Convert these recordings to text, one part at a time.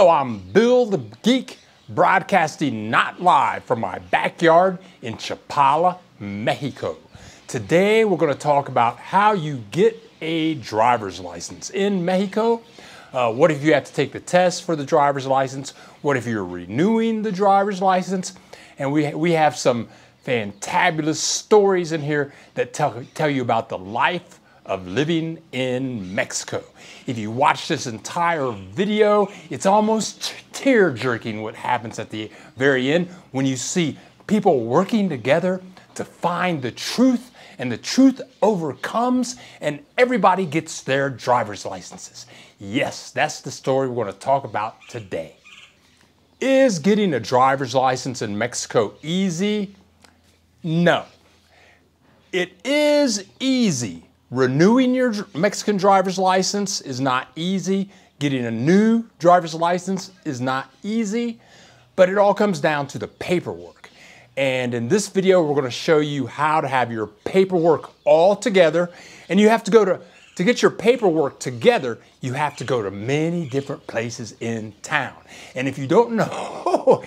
Hello, I'm Bill the Geek, broadcasting not live from my backyard in Chapala, Mexico. Today we're going to talk about how you get a driver's license in Mexico. What if you have to take the test for the driver's license? What if you're renewing the driver's license? And we have some fantabulous stories in here that tell you about the life of living in Mexico. If you watch this entire video, it's almost tear-jerking what happens at the very end when you see people working together to find the truth, and the truth overcomes and everybody gets their driver's licenses. Yes, that's the story we're going to talk about today. Is getting a driver's license in Mexico easy? No. It is easy. Renewing your Mexican driver's license is not easy. Getting a new driver's license is not easy, but it all comes down to the paperwork. And in this video, we're going to show you how to have your paperwork all together. And you have to go to get your paperwork together, you have to go to many different places in town. And if you don't know,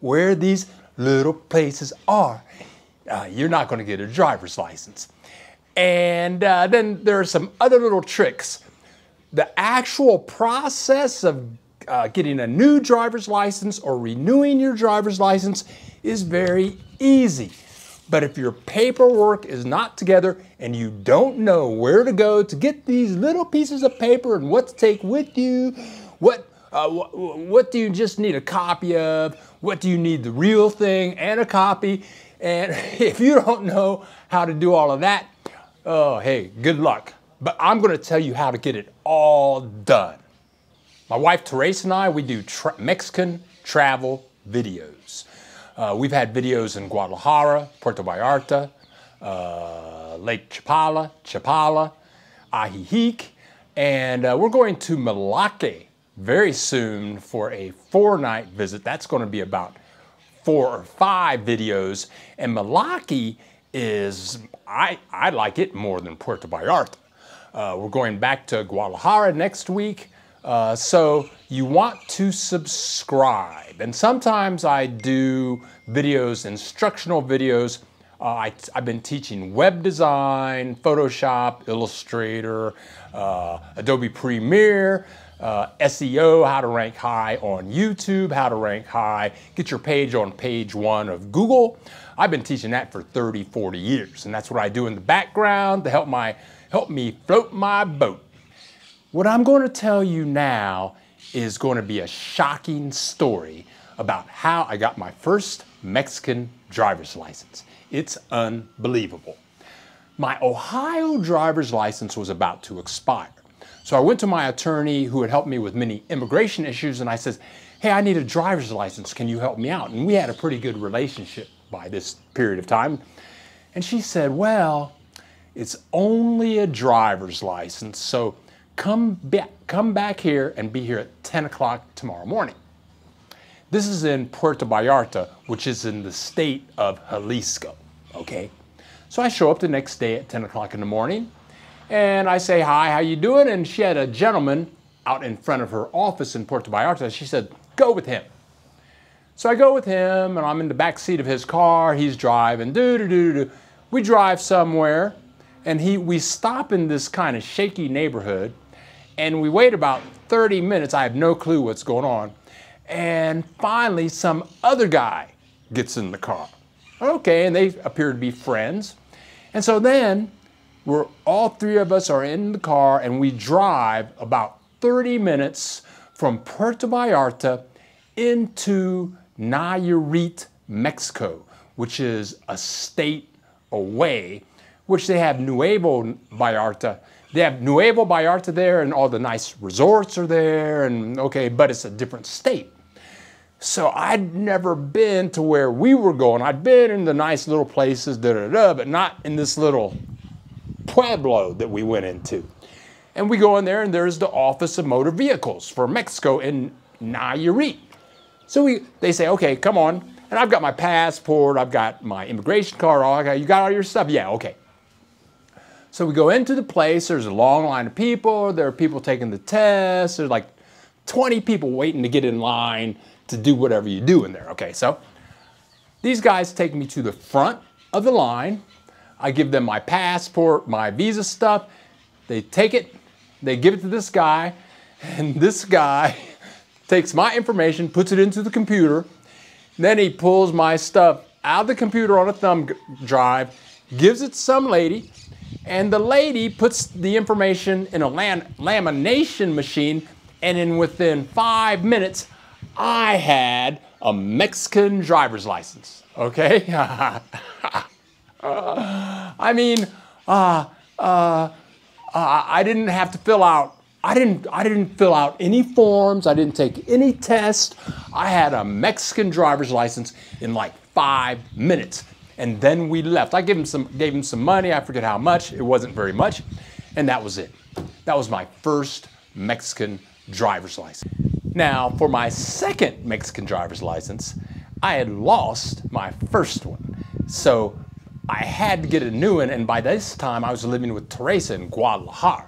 where these little places are, you're not going to get a driver's license. And then there are some other little tricks. The actual process of getting a new driver's license or renewing your driver's license is very easy. But if your paperwork is not together and you don't know where to go to get these little pieces of paper and what to take with you, what do you just need a copy of, what do you need the real thing and a copy, and if you don't know how to do all of that, oh, hey, good luck. But I'm going to tell you how to get it all done. My wife, Teresa, and I, we do Mexican travel videos. We've had videos in Guadalajara, Puerto Vallarta, Lake Chapala, Ajijic, and we're going to Malake very soon for a 4-night visit. That's going to be about 4 or 5 videos, and Malake is, I like it more than Puerto Vallarta. We're going back to Guadalajara next week, so you want to subscribe. And sometimes I do videos, instructional videos. I've been teaching web design, Photoshop, Illustrator, Adobe Premiere, SEO, how to rank high on YouTube, how to rank high, get your page on page 1 of Google. I've been teaching that for 30, 40 years, and that's what I do in the background to help me float my boat. What I'm going to tell you now is going to be a shocking story about how I got my first Mexican driver's license. It's unbelievable. My Ohio driver's license was about to expire. So I went to my attorney who had helped me with many immigration issues, and I said, hey, I need a driver's license. Can you help me out? And we had a pretty good relationship by this period of time. And she said, well, it's only a driver's license, so come back here and be here at 10 o'clock tomorrow morning. This is in Puerto Vallarta, which is in the state of Jalisco, okay? So I show up the next day at 10 o'clock in the morning, and I say, hi, how you doing? And she had a gentleman out in front of her office in Puerto Vallarta. She said, go with him. So I go with him, and I'm in the back seat of his car. He's driving, We drive somewhere, and we stop in this kind of shaky neighborhood, and we wait about 30 minutes. I have no clue what's going on. And finally, some other guy gets in the car. Okay, and they appear to be friends. And so then, all 3 of us are in the car, and we drive about 30 minutes from Puerto Vallarta into Nayarit, Mexico, which is a state away, which they have Nuevo Vallarta. They have Nuevo Vallarta there, and all the nice resorts are there, and okay, but it's a different state. So I'd never been to where we were going. I'd been in the nice little places, but not in this little pueblo that we went into. And we go in there, and there's the Office of Motor Vehicles for Mexico in Nayarit. So they say, okay, come on. And I've got my passport, I've got my immigration card, you got all your stuff? Yeah, okay. So we go into the place, there's a long line of people, there are people taking the test, there's like 20 people waiting to get in line to do whatever you do in there. Okay, so these guys take me to the front of the line. I give them my passport, my visa stuff. They take it, they give it to this guy, and this guy takes my information, puts it into the computer. Then he pulls my stuff out of the computer on a thumb drive, gives it to some lady, and the lady puts the information in a lamination machine, and within 5 minutes, I had a Mexican driver's license, okay? I mean, I didn't have to fill out, I didn't fill out any forms, I didn't take any tests. I had a Mexican driver's license in like 5 minutes. And then we left. I gave him some money, I forget how much, it wasn't very much, and that was it. That was my first Mexican driver's license. Now, for my second Mexican driver's license, I had lost my first one. So I had to get a new one, and by this time I was living with Teresa in Guadalajara.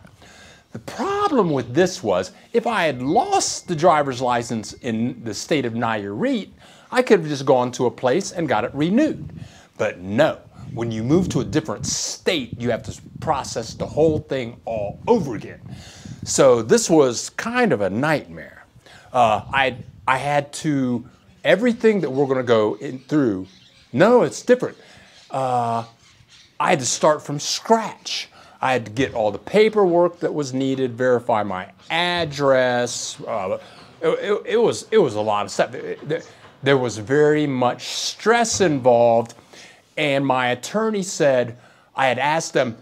The problem with this was, if I had lost the driver's license in the state of Nayarit, I could have just gone to a place and got it renewed. But no, when you move to a different state, you have to process the whole thing all over again. So this was kind of a nightmare. I had to, everything that we're gonna go through, no, it's different. I had to start from scratch. I had to get all the paperwork that was needed, verify my address. It was a lot of stuff. There was very much stress involved, and my attorney said, I had asked them,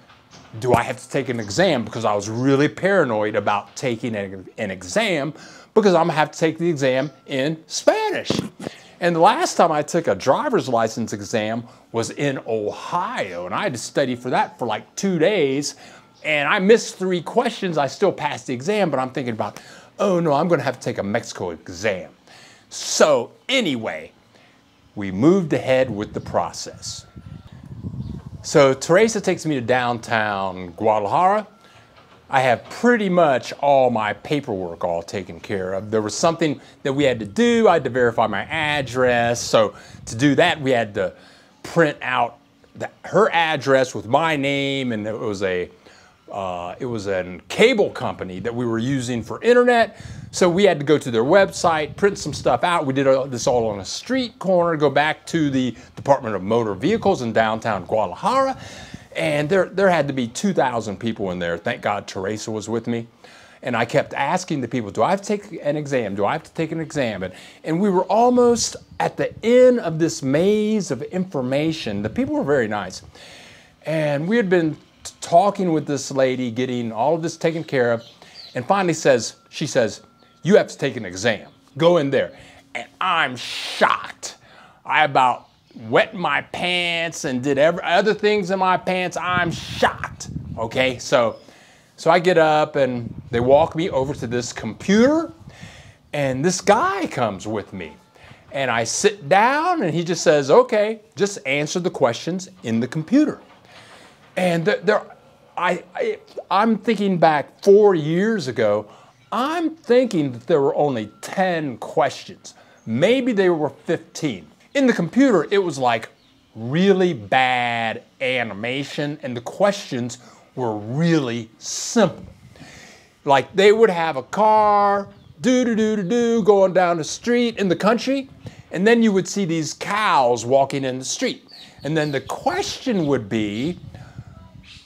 do I have to take an exam? Because I was really paranoid about taking an exam, because I'm gonna have to take the exam in Spanish. And the last time I took a driver's license exam was in Ohio, and I had to study for that for like 2 days, and I missed 3 questions. I still passed the exam, but I'm thinking about, oh no, I'm gonna have to take a Mexico exam. So anyway, we moved ahead with the process. So Teresa takes me to downtown Guadalajara. I have pretty much all my paperwork all taken care of. There was something that we had to do. I had to verify my address. So to do that, we had to print out her address with my name, and it was a cable company that we were using for internet. So we had to go to their website, print some stuff out. We did this all on a street corner, go back to the Department of Motor Vehicles in downtown Guadalajara. And there had to be 2,000 people in there. Thank God Teresa was with me. And I kept asking the people, do I have to take an exam? Do I have to take an exam? And we were almost at the end of this maze of information. The people were very nice. And we had been talking with this lady, getting all of this taken care of. And finally she says, you have to take an exam. Go in there. And I'm shocked. I about wet my pants and did other things in my pants. I'm shocked, okay? So I get up and they walk me over to this computer, and this guy comes with me. And I sit down and he just says, okay, just answer the questions in the computer. And I'm thinking back 4 years ago, I'm thinking that there were only 10 questions. Maybe there were 15. In the computer, it was like really bad animation, and the questions were really simple. Like they would have a car, going down the street in the country, and then you would see these cows walking in the street. And then the question would be,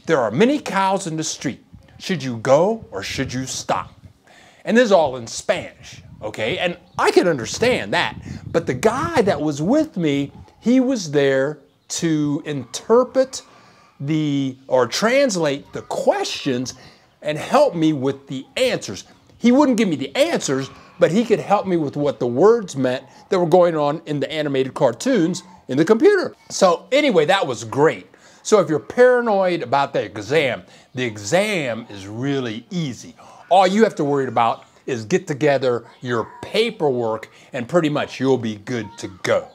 there are many cows in the street. Should you go or should you stop? And this is all in Spanish. Okay, and I could understand that, but the guy that was with me, he was there to interpret or translate the questions and help me with the answers. He wouldn't give me the answers, but he could help me with what the words meant that were going on in the animated cartoons in the computer. So anyway, that was great. So if you're paranoid about the exam is really easy. All you have to worry about is get together your paperwork and pretty much you'll be good to go.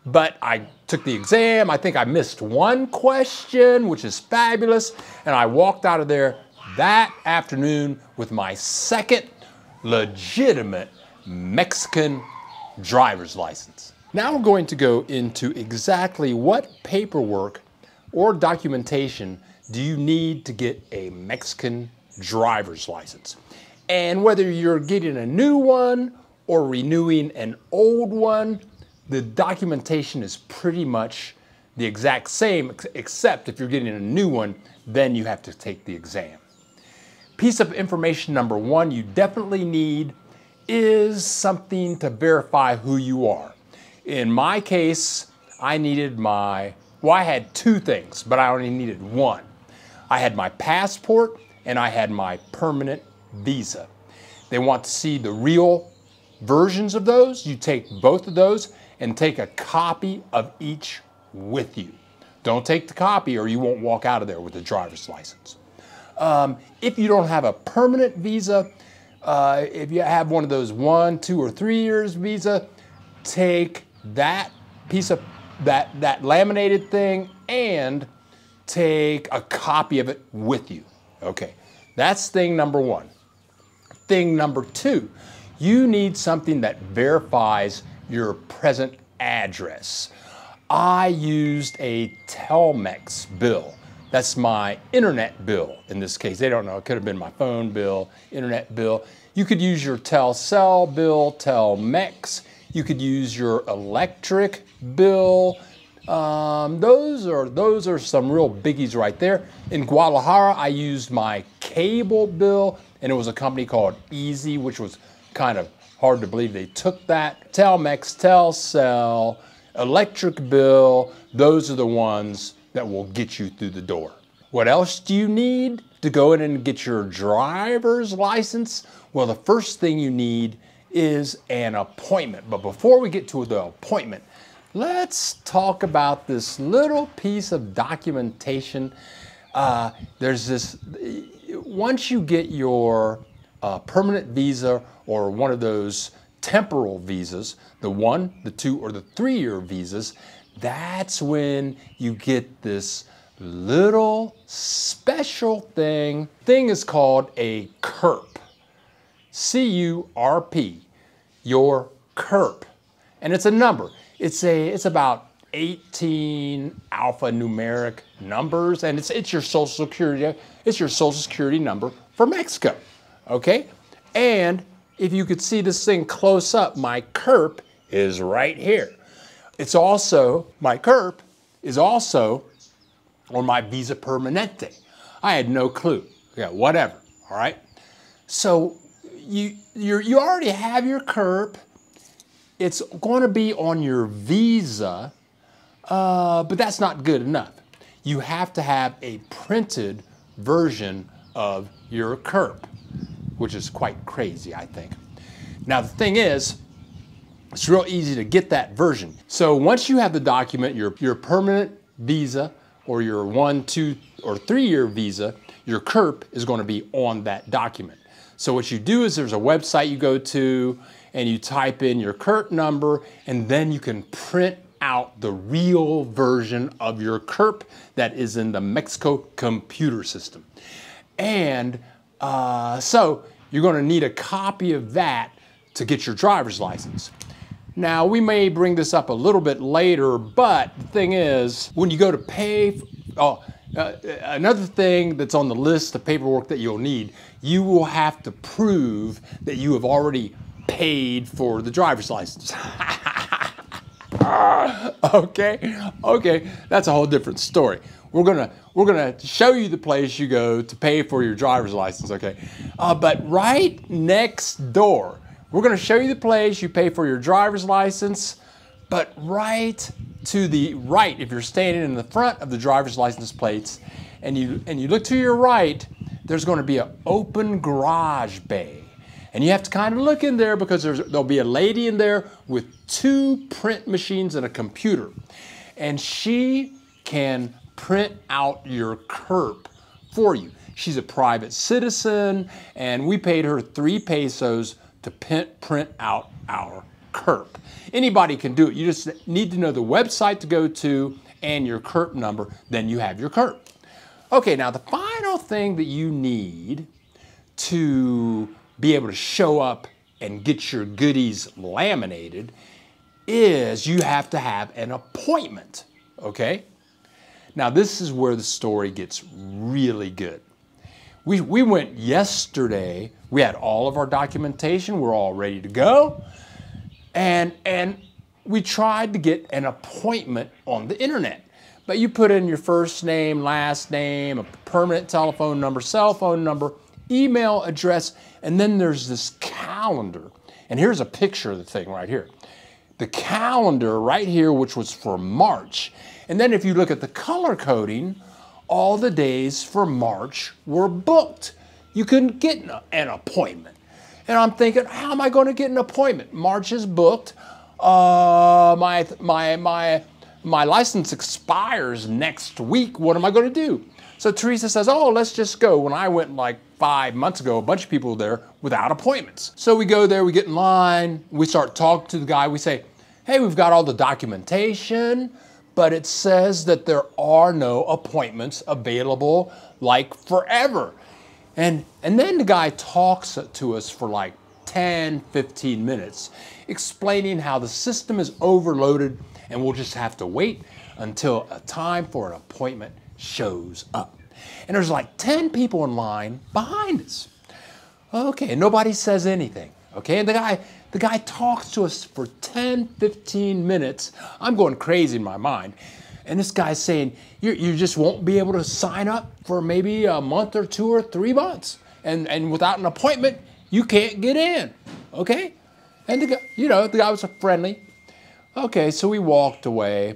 But I took the exam. I think I missed 1 question, which is fabulous. And I walked out of there that afternoon with my second legitimate Mexican driver's license. Now I'm going to go into exactly what paperwork or documentation do you need to get a Mexican driver's license. And whether you're getting a new one or renewing an old one, the documentation is pretty much the exact same, except if you're getting a new one, then you have to take the exam. Piece of information number one you definitely need is something to verify who you are. In my case, I had two things, but I only needed one. I had my passport and I had my permanent visa. They want to see the real versions of those. You take both of those and take a copy of each with you. Don't take the copy or you won't walk out of there with a driver's license. If you don't have a permanent visa, if you have one of those 1, 2, or 3 years visa, take that piece of that laminated thing and take a copy of it with you. Okay, that's thing number one. Thing number two, you need something that verifies your present address. I used a Telmex bill. That's my internet bill in this case. They don't know, it could have been my phone bill, internet bill. You could use your Telcel bill, Telmex. You could use your electric bill. Those are some real biggies right there. In Guadalajara, I used my cable bill, and it was a company called Easy, which was kind of hard to believe they took that. Telmex, Telcel, electric bill, those are the ones that will get you through the door. What else do you need to go in and get your driver's license? Well, the first thing you need is an appointment. But before we get to the appointment, let's talk about this little piece of documentation. There's this, once you get your permanent visa or one of those temporal visas, the 1, the 2, or the 3-year visas, that's when you get this little special thing. Thing is called a CURP. C-U-R-P, your CURP. And it's a number. It's about 18 alphanumeric numbers, and it's your social security number for Mexico. Okay? And if you could see this thing close up, my CURP is right here. It's also, my CURP is also on my Visa Permanente. I had no clue. Yeah, whatever, all right? So you already have your CURP. It's going to be on your visa, but that's not good enough. You have to have a printed version of your CURP, which is quite crazy, I think. Now, the thing is, it's real easy to get that version. So once you have the document, your permanent visa or your 1, 2, or 3-year visa, your CURP is going to be on that document. So what you do is there's a website you go to and you type in your CURP number, and then you can print out the real version of your CURP that is in the Mexico computer system. And so you're going to need a copy of that to get your driver's license. Now, we may bring this up a little bit later, but the thing is, when you go to pay, another thing that's on the list of paperwork that you'll need, you will have to prove that you have already paid for the driver's license. Okay, that's a whole different story. We're gonna show you the place you go to pay for your driver's license, okay? But right next door, we're going to show you the place you pay for your driver's license, but right to the right, if you're standing in the front of the driver's license plates and you look to your right, there's going to be an open garage bay. And you have to kind of look in there because there'll be a lady in there with 2 print machines and a computer. And she can print out your CURP for you. She's a private citizen, and we paid her 3 pesos to print out our CURP. Anybody can do it. You just need to know the website to go to and your CURP number, then you have your CURP. Okay, now the final thing that you need to be able to show up and get your goodies laminated is you have to have an appointment, okay? Now this is where the story gets really good. We went yesterday, we had all of our documentation, we're all ready to go, and we tried to get an appointment on the internet. But you put in your first name, last name, a permanent telephone number, cell phone number, email address, and then there's this calendar. And here's a picture of the thing right here. The calendar right here, which was for March. And then if you look at the color coding, all the days for March were booked. You couldn't get an appointment. And I'm thinking, how am I going to get an appointment? March is booked. My license expires next week. What am I going to do? So Teresa says, oh, let's just go. When I went like 5 months ago, a bunch of people were there without appointments. So we go there, we get in line, we start talking to the guy. We say, hey, we've got all the documentation, but it says that there are no appointments available like forever. And then the guy talks to us for like 10, 15 minutes, explaining how the system is overloaded and we'll just have to wait until a time for an appointment shows up. And there's like 10 people in line behind us. Okay, nobody says anything. Okay, and the guy talks to us for 10, 15 minutes. I'm going crazy in my mind. And this guy's saying, you just won't be able to sign up for maybe a month or 2 or 3 months. And without an appointment, you can't get in. Okay? And the guy was friendly. Okay, so we walked away.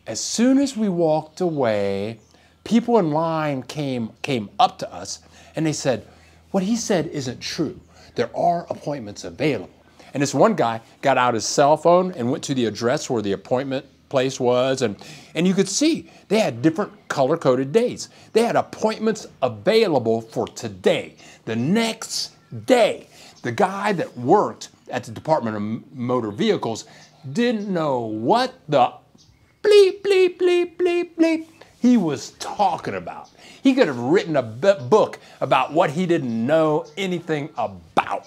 As soon as we walked away, people in line came up to us and they said, what he said isn't true. There are appointments available. And this one guy got out his cell phone and went to the address where the appointment place was, and you could see they had different color-coded days. They had appointments available for today. The next day, the guy that worked at the Department of Motor Vehicles didn't know what the bleep, bleep, bleep, bleep, bleep he was talking about. He could have written a book about what he didn't know anything about.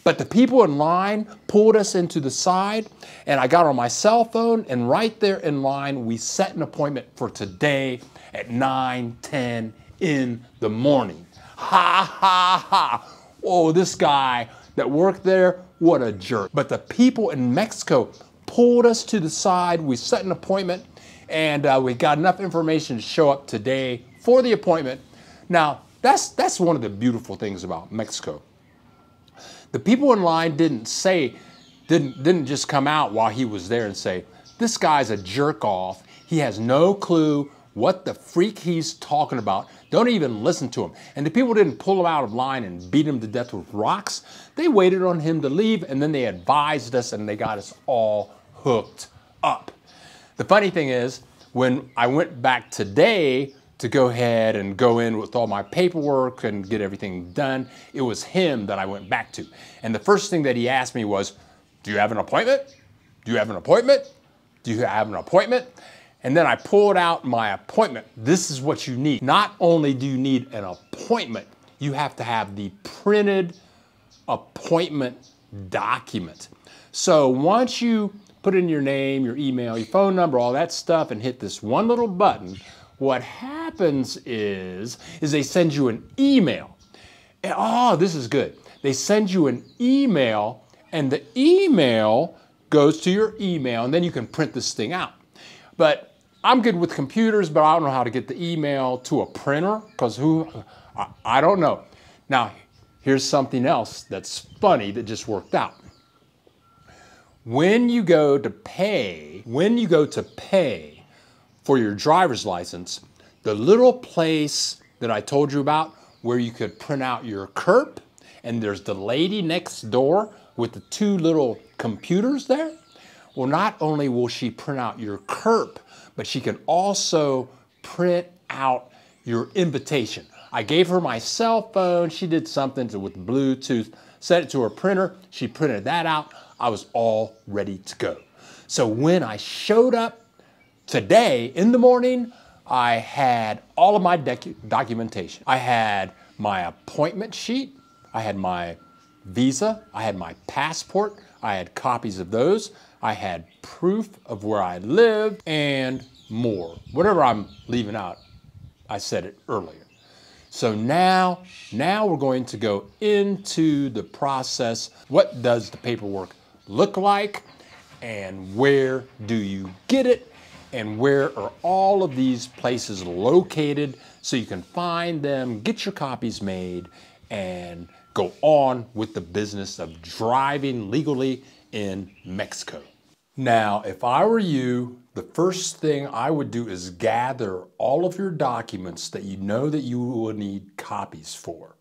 But the people in line pulled us into the side, and I got on my cell phone, and right there in line, we set an appointment for today at 9:10 in the morning. Ha, ha, ha. Oh, this guy that worked there, what a jerk. But the people in Mexico pulled us to the side. We set an appointment, and we got enough information to show up today for the appointment. Now, that's one of the beautiful things about Mexico. The people in line didn't just come out while he was there and say, this guy's a jerk off. He has no clue what the freak he's talking about. Don't even listen to him. And the people didn't pull him out of line and beat him to death with rocks. They waited on him to leave, and then they advised us, and they got us all hooked up. The funny thing is, when I went back today to go ahead and go in with all my paperwork and get everything done, it was him that I went back to. And the first thing that he asked me was, do you have an appointment? Do you have an appointment? Do you have an appointment? And then I pulled out my appointment. This is what you need. Not only do you need an appointment, you have to have the printed appointment document. So once you put in your name, your email, your phone number, all that stuff, and hit this one little button, what happens is they send you an email. And, oh, this is good. They send you an email, and the email goes to your email, and then you can print this thing out. But I'm good with computers, but I don't know how to get the email to a printer, because I don't know. Now, here's something else that's funny that just worked out. When you go to pay for your driver's license, the little place that I told you about where you could print out your CURP, and there's the lady next door with the 2 little computers there. Well, not only will she print out your CURP, but she can also print out your invitation. I gave her my cell phone. She did something with Bluetooth, set it to her printer. She printed that out. I was all ready to go. So when I showed up today in the morning, I had all of my documentation. I had my appointment sheet. I had my visa, I had my passport, I had copies of those, I had proof of where I lived, and more. Whatever I'm leaving out, I said it earlier. So now we're going to go into the process. What does the paperwork look like? And where do you get it? And where are all of these places located so you can find them, get your copies made, and go on with the business of driving legally in Mexico. Now, if I were you, the first thing I would do is gather all of your documents that you know that you will need copies for.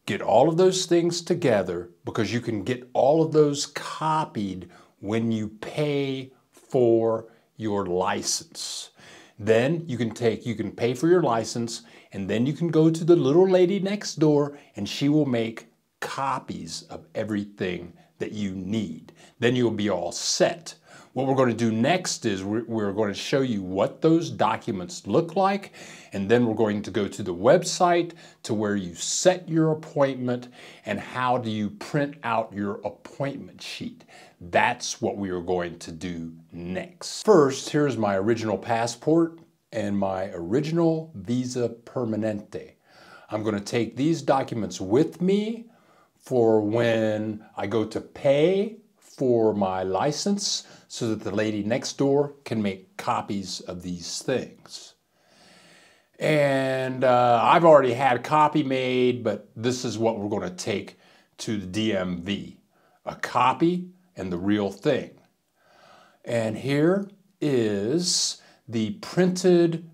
Get all of those things together because you can get all of those copied when you pay for your license. Then you can pay for your license, and then you can go to the little lady next door and she will make copies of everything that you need. Then you'll be all set. What we're going to do next is we're going to show you what those documents look like, and then we're going to go to the website to where you set your appointment and how do you print out your appointment sheet. That's what we are going to do next. First, here's my original passport and my original Visa Permanente. I'm going to take these documents with me for when I go to pay for my license so that the lady next door can make copies of these things. And I've already had a copy made, but this is what we're going to take to the DMV. A copy and the real thing. And here is the printed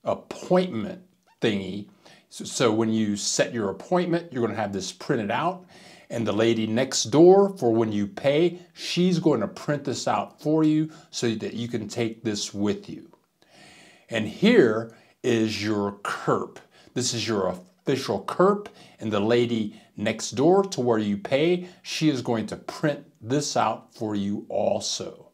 appointment thingy. So when you set your appointment, you're going to have this printed out. And the lady next door, for when you pay, she's going to print this out for you so that you can take this with you. And here is your CURP. This is your official CURP, and the lady next door to where you pay, she is going to print this out for you also.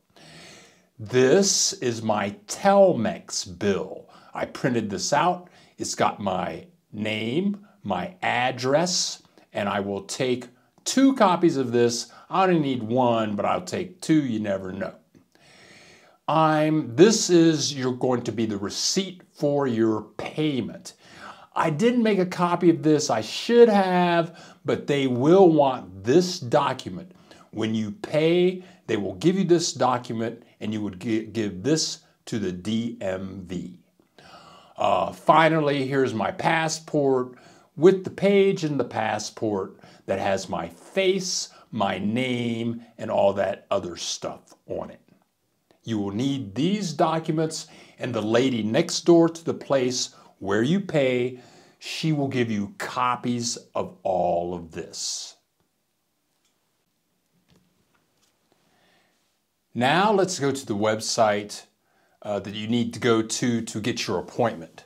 This is my Telmex bill. I printed this out. It's got my name, my address, and I will take 2 copies of this. I only need 1, but I'll take 2, you never know. You're going to be the receipt for your payment. I didn't make a copy of this, I should have, but they will want this document. When you pay, they will give you this document and you would give this to the DMV. Finally, here's my passport with the page in the passport that has my face, my name, and all that other stuff on it. You will need these documents, and the lady next door to the place where you pay, she will give you copies of all of this. Now let's go to the website that you need to go to get your appointment.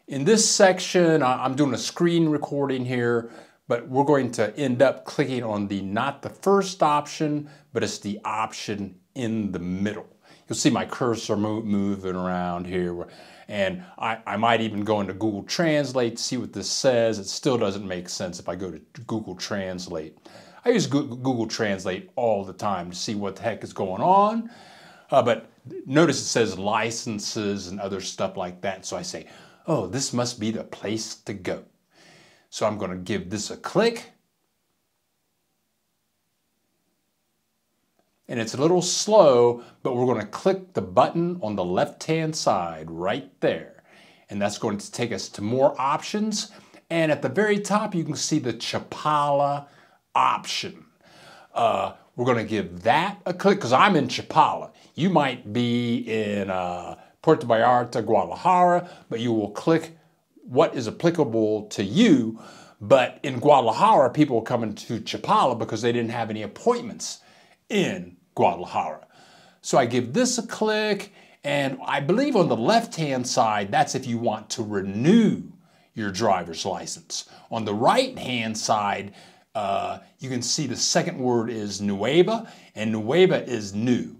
In this section, I'm doing a screen recording here, but we're going to end up clicking on not the first option, but it's the option in the middle. You'll see my cursor moving around here, and I might even go into Google Translate to see what this says. It still doesn't make sense if I go to Google Translate. I use Google Translate all the time to see what the heck is going on, but notice it says licenses and other stuff like that, so I say, oh, this must be the place to go. So I'm going to give this a click. And it's a little slow, but we're going to click the button on the left-hand side right there. And that's going to take us to more options. And at the very top, you can see the Chapala option. We're going to give that a click because I'm in Chapala. You might be in Puerto Vallarta, Guadalajara, but you will click what is applicable to you. But in Guadalajara, people are coming to Chapala because they didn't have any appointments in Guadalajara. So I give this a click, and I believe on the left-hand side, that's if you want to renew your driver's license. On the right-hand side, you can see the second word is nueva, and nueva is new.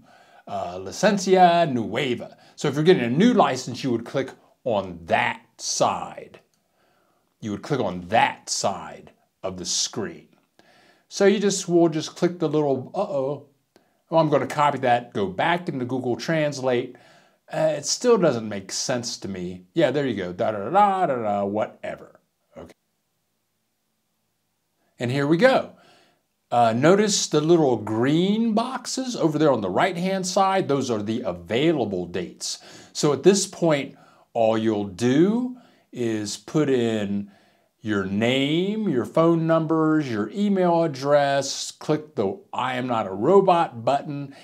Licencia nueva. So if you're getting a new license, you would click on that side. You would click on that side of the screen. So we'll just click the little, well, I'm going to copy that, go back into Google Translate. It still doesn't make sense to me. Yeah, there you go, da-da-da-da-da, whatever. Okay. And here we go. Notice the little green boxes over there on the right-hand side. Those are the available dates. So at this point, all you'll do is put in your name, your phone numbers, your email address, click the I am not a robot button,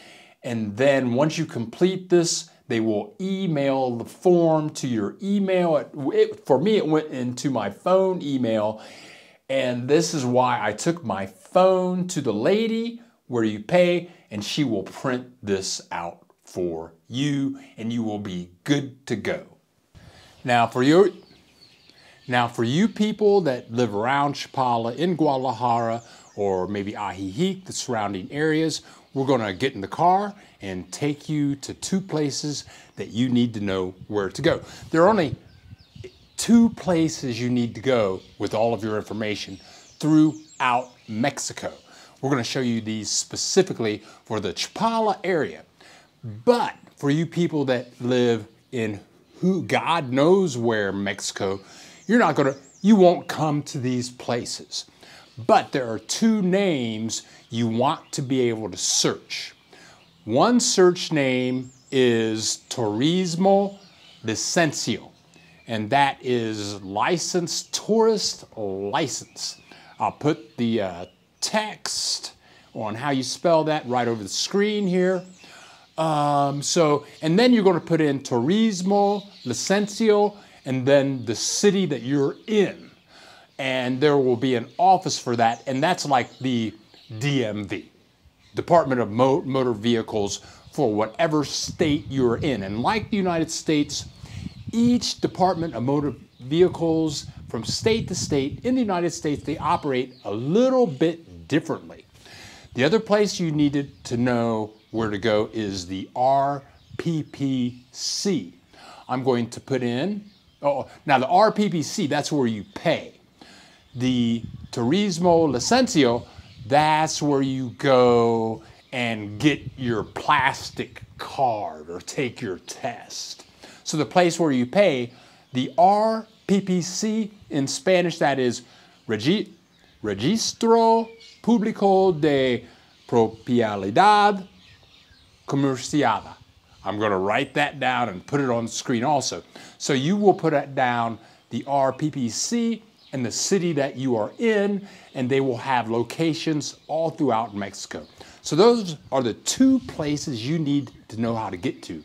and then once you complete this, they will email the form to your email. For me, it went into my phone email, and this is why I took my phone to the lady where you pay, and she will print this out for you, and you will be good to go. Now for you people that live around Chapala in Guadalajara or maybe Ajijic, the surrounding areas, we're going to get in the car and take you to two places that you need to know where to go. There are only two places you need to go with all of your information throughout Mexico. We're going to show you these specifically for the Chapala area. But for you people that live in who God knows where Mexico, you won't come to these places. But there are two names you want to be able to search. One search name is Turismo Licencio, and that is licensed tourist license. I'll put the text on how you spell that right over the screen here. And then you're going to put in Turismo Licencio and then the city that you're in. And there will be an office for that, and that's like the DMV, Department of Motor Vehicles, for whatever state you're in. And like the United States, each Department of Motor Vehicles from state to state in the United States, they operate a little bit differently. The other place you needed to know where to go is the RPPC. I'm going to put in, now the RPPC, that's where you pay. The Turismo Licencio, that's where you go and get your plastic card or take your test. So the place where you pay, the RPPC in Spanish, that is Registro Público de Propiedad Comerciada. I'm going to write that down and put it on the screen also. So you will put it down, the RPPC, and the city that you are in, and they will have locations all throughout Mexico. So those are the two places you need to know how to get to.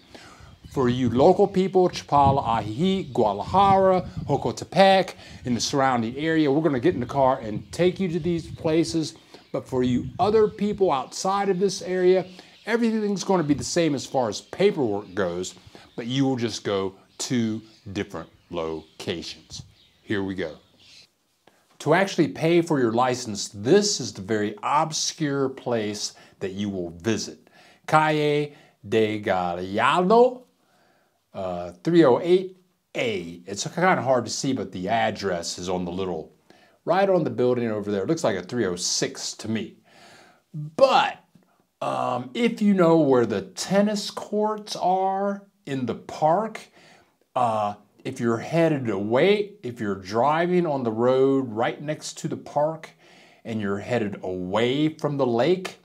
For you local people, Chapala, Ajijic, Guadalajara, Jocotepec, in the surrounding area, we're going to get in the car and take you to these places. But for you other people outside of this area, everything's going to be the same as far as paperwork goes, but you will just go to different locations. Here we go. To actually pay for your license, this is the very obscure place that you will visit. Calle de Gallardo, 308A. It's kind of hard to see, but the address is on the little, right on the building over there. It looks like a 306 to me. But if you know where the tennis courts are in the park, if you're headed away, if you're driving on the road right next to the park and you're headed away from the lake,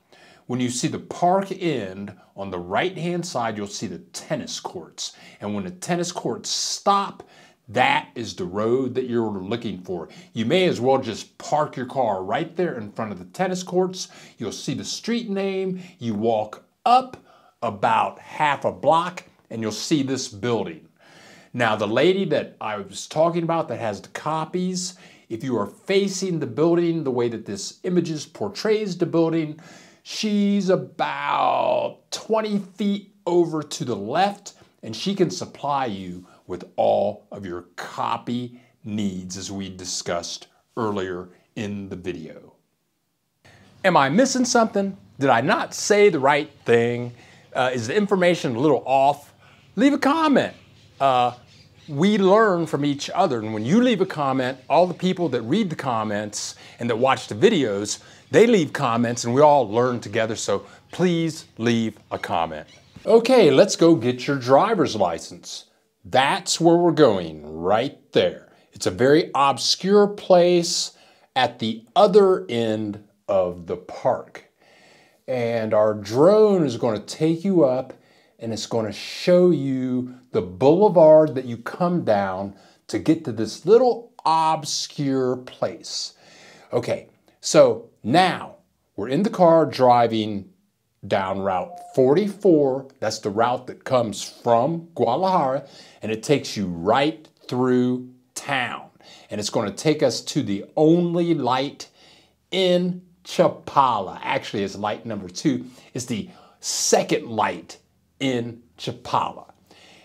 when you see the park end on the right-hand side, you'll see the tennis courts. And when the tennis courts stop, that is the road that you're looking for. You may as well just park your car right there in front of the tennis courts. You'll see the street name. You walk up about half a block and you'll see this building. Now, the lady that I was talking about that has the copies, if you are facing the building the way that this images portrays the building, she's about 20 feet over to the left, and she can supply you with all of your copy needs as we discussed earlier in the video. Am I missing something? Did I not say the right thing? Is the information a little off? Leave a comment. We learn from each other, and when you leave a comment, all the people that read the comments and that watch the videos, They leave comments and we all learn together, so please leave a comment. Okay, let's go get your driver's license. That's where we're going, right there. It's a very obscure place at the other end of the park. And our drone is going to take you up and it's going to show you the boulevard that you come down to get to this little obscure place. Okay, so now we're in the car driving down Route 44. That's the route that comes from Guadalajara, and it takes you right through town. And it's going to take us to the only light in Chapala. Actually, it's light number 2. It's the second light in Chapala.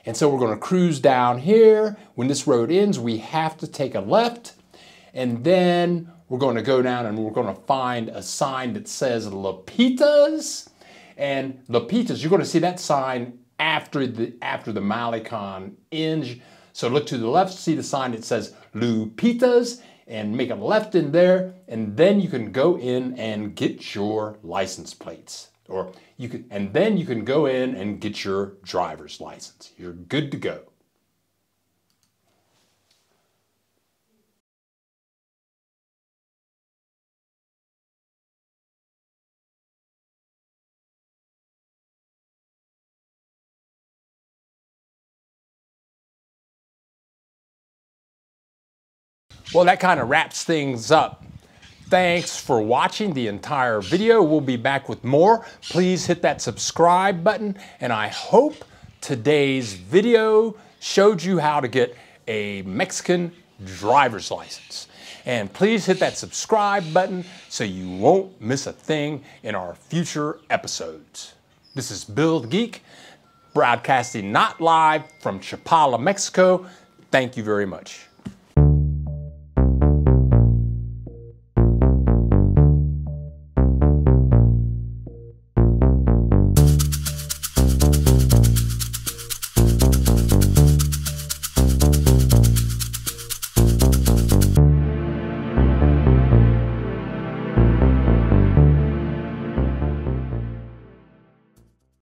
And so we're going to cruise down here. When this road ends, we have to take a left, and then we're going to go down and we're going to find a sign that says Lupitas. And Lupitas, you're going to see that sign after the Malecon ends. So look to the left, see the sign that says Lupitas, and make a left in there, and then you can go in and get your license plates. And then you can go in and get your driver's license. You're good to go. Well, that kind of wraps things up. Thanks for watching the entire video. We'll be back with more. Please hit that subscribe button, and I hope today's video showed you how to get a Mexican driver's license. And please hit that subscribe button so you won't miss a thing in our future episodes. This is Bill the Geek, broadcasting not live from Chapala, Mexico. Thank you very much.